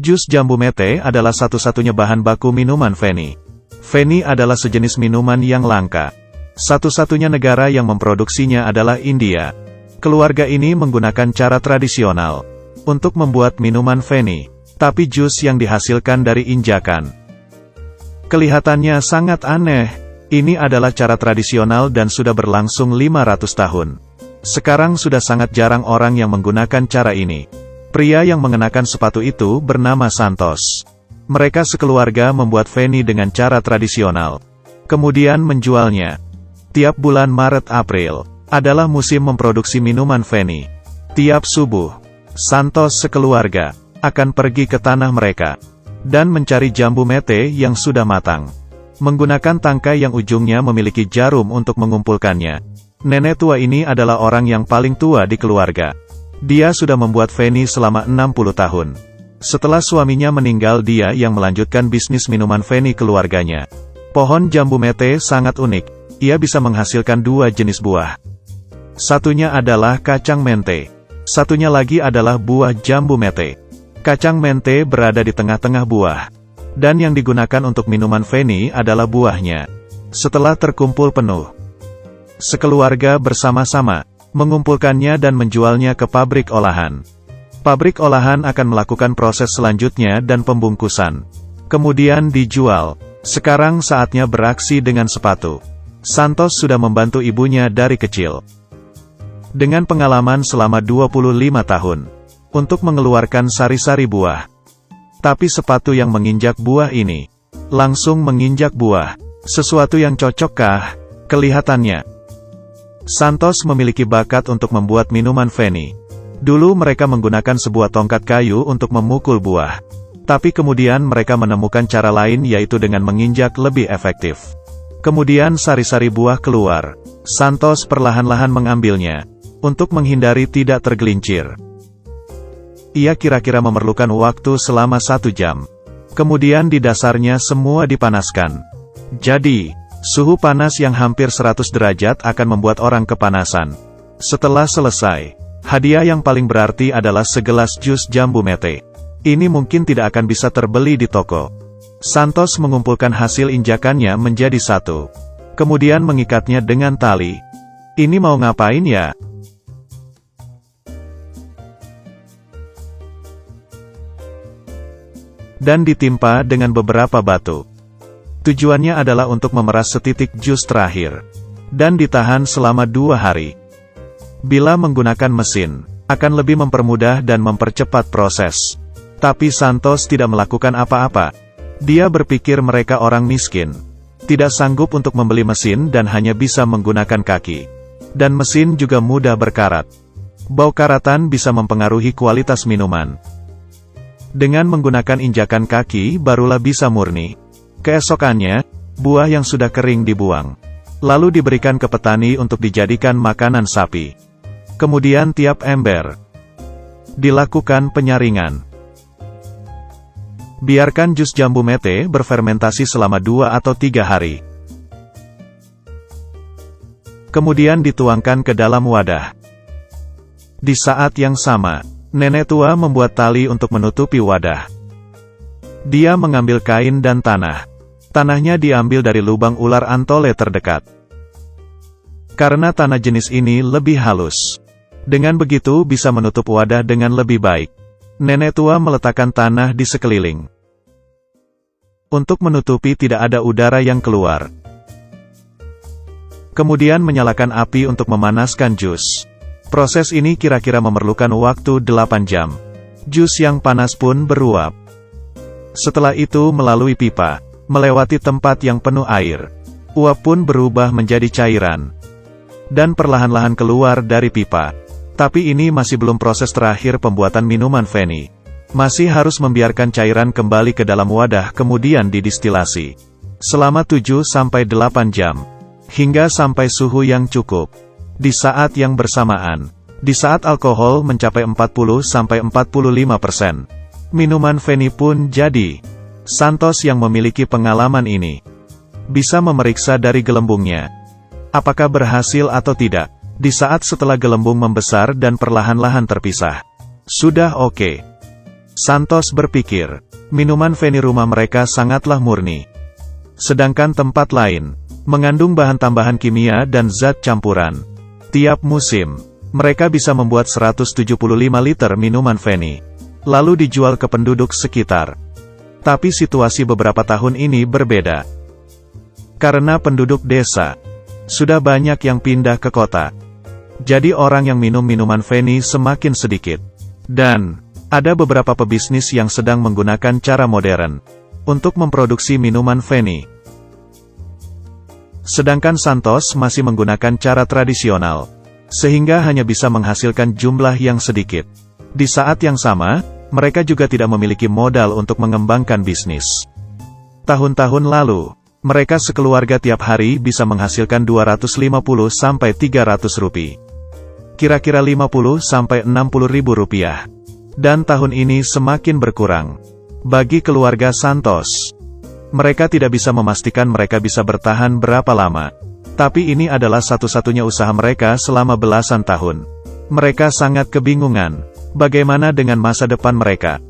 Jus jambu mete adalah satu-satunya bahan baku minuman Feni. Feni adalah sejenis minuman yang langka. Satu-satunya negara yang memproduksinya adalah India. Keluarga ini menggunakan cara tradisional untuk membuat minuman Feni, tapi jus yang dihasilkan dari injakan. Kelihatannya sangat aneh. Ini adalah cara tradisional dan sudah berlangsung 500 tahun. Sekarang sudah sangat jarang orang yang menggunakan cara ini. Pria yang mengenakan sepatu itu bernama Santos. Mereka sekeluarga membuat Feni dengan cara tradisional, kemudian menjualnya. Tiap bulan Maret-April adalah musim memproduksi minuman Feni. Tiap subuh, Santos sekeluarga akan pergi ke tanah mereka dan mencari jambu mete yang sudah matang. Menggunakan tangkai yang ujungnya memiliki jarum untuk mengumpulkannya. Nenek tua ini adalah orang yang paling tua di keluarga. Dia sudah membuat Feni selama 60 tahun. Setelah suaminya meninggal, dia yang melanjutkan bisnis minuman Feni keluarganya. Pohon jambu mete sangat unik. Ia bisa menghasilkan dua jenis buah. Satunya adalah kacang mente. Satunya lagi adalah buah jambu mete. Kacang mente berada di tengah-tengah buah. Dan yang digunakan untuk minuman Feni adalah buahnya. Setelah terkumpul penuh, sekeluarga bersama-sama mengumpulkannya dan menjualnya ke pabrik olahan. Pabrik olahan akan melakukan proses selanjutnya dan pembungkusan. Kemudian dijual. Sekarang saatnya beraksi dengan sepatu. Santos sudah membantu ibunya dari kecil. Dengan pengalaman selama 25 tahun. Untuk mengeluarkan sari-sari buah. Tapi sepatu yang menginjak buah ini langsung menginjak buah. Sesuatu yang cocokkah? Kelihatannya Santos memiliki bakat untuk membuat minuman Feni. Dulu mereka menggunakan sebuah tongkat kayu untuk memukul buah. Tapi kemudian mereka menemukan cara lain, yaitu dengan menginjak lebih efektif. Kemudian sari-sari buah keluar. Santos perlahan-lahan mengambilnya untuk menghindari tidak tergelincir. Ia kira-kira memerlukan waktu selama 1 jam. Kemudian di dasarnya semua dipanaskan. Jadi, suhu panas yang hampir 100 derajat akan membuat orang kepanasan. Setelah selesai, hadiah yang paling berarti adalah segelas jus jambu mete. Ini mungkin tidak akan bisa terbeli di toko. Santos mengumpulkan hasil injakannya menjadi satu. Kemudian mengikatnya dengan tali. Ini mau ngapain ya? Dan ditimpa dengan beberapa batu. Tujuannya adalah untuk memeras setitik jus terakhir. Dan ditahan selama 2 hari. Bila menggunakan mesin, akan lebih mempermudah dan mempercepat proses. Tapi Santos tidak melakukan apa-apa. Dia berpikir mereka orang miskin. Tidak sanggup untuk membeli mesin dan hanya bisa menggunakan kaki. Dan mesin juga mudah berkarat. Bau karatan bisa mempengaruhi kualitas minuman. Dengan menggunakan injakan kaki barulah bisa murni. Keesokannya, buah yang sudah kering dibuang. Lalu diberikan ke petani untuk dijadikan makanan sapi. Kemudian tiap ember dilakukan penyaringan. Biarkan jus jambu mete berfermentasi selama 2 atau 3 hari. Kemudian dituangkan ke dalam wadah. Di saat yang sama, nenek tua membuat tali untuk menutupi wadah. Dia mengambil kain dan tanah. Tanahnya diambil dari lubang ular antole terdekat. Karena tanah jenis ini lebih halus. Dengan begitu bisa menutup wadah dengan lebih baik. Nenek tua meletakkan tanah di sekeliling. Untuk menutupi tidak ada udara yang keluar. Kemudian menyalakan api untuk memanaskan jus. Proses ini kira-kira memerlukan waktu 8 jam. Jus yang panas pun beruap. Setelah itu melalui pipa, melewati tempat yang penuh air. Uap pun berubah menjadi cairan. Dan perlahan-lahan keluar dari pipa. Tapi ini masih belum proses terakhir pembuatan minuman Feni. Masih harus membiarkan cairan kembali ke dalam wadah kemudian didistilasi. Selama 7-8 jam. Hingga sampai suhu yang cukup. Di saat yang bersamaan, di saat alkohol mencapai 40-45%, minuman Feni pun jadi. Santos yang memiliki pengalaman ini bisa memeriksa dari gelembungnya. Apakah berhasil atau tidak? Di saat setelah gelembung membesar dan perlahan-lahan terpisah. Sudah oke. Santos berpikir, minuman Feni rumah mereka sangatlah murni. Sedangkan tempat lain, mengandung bahan tambahan kimia dan zat campuran. Tiap musim, mereka bisa membuat 175 liter minuman Feni, lalu dijual ke penduduk sekitar. Tapi situasi beberapa tahun ini berbeda. Karena penduduk desa sudah banyak yang pindah ke kota. Jadi orang yang minum minuman Feni semakin sedikit. Dan ada beberapa pebisnis yang sedang menggunakan cara modern untuk memproduksi minuman Feni. Sedangkan Santos masih menggunakan cara tradisional, sehingga hanya bisa menghasilkan jumlah yang sedikit. Di saat yang sama, mereka juga tidak memiliki modal untuk mengembangkan bisnis. Tahun-tahun lalu, mereka sekeluarga tiap hari bisa menghasilkan 250-300 rupiah. Kira-kira 50-60 ribu rupiah. Dan tahun ini semakin berkurang. Bagi keluarga Santos, mereka tidak bisa memastikan mereka bisa bertahan berapa lama. Tapi ini adalah satu-satunya usaha mereka selama belasan tahun. Mereka sangat kebingungan, bagaimana dengan masa depan mereka.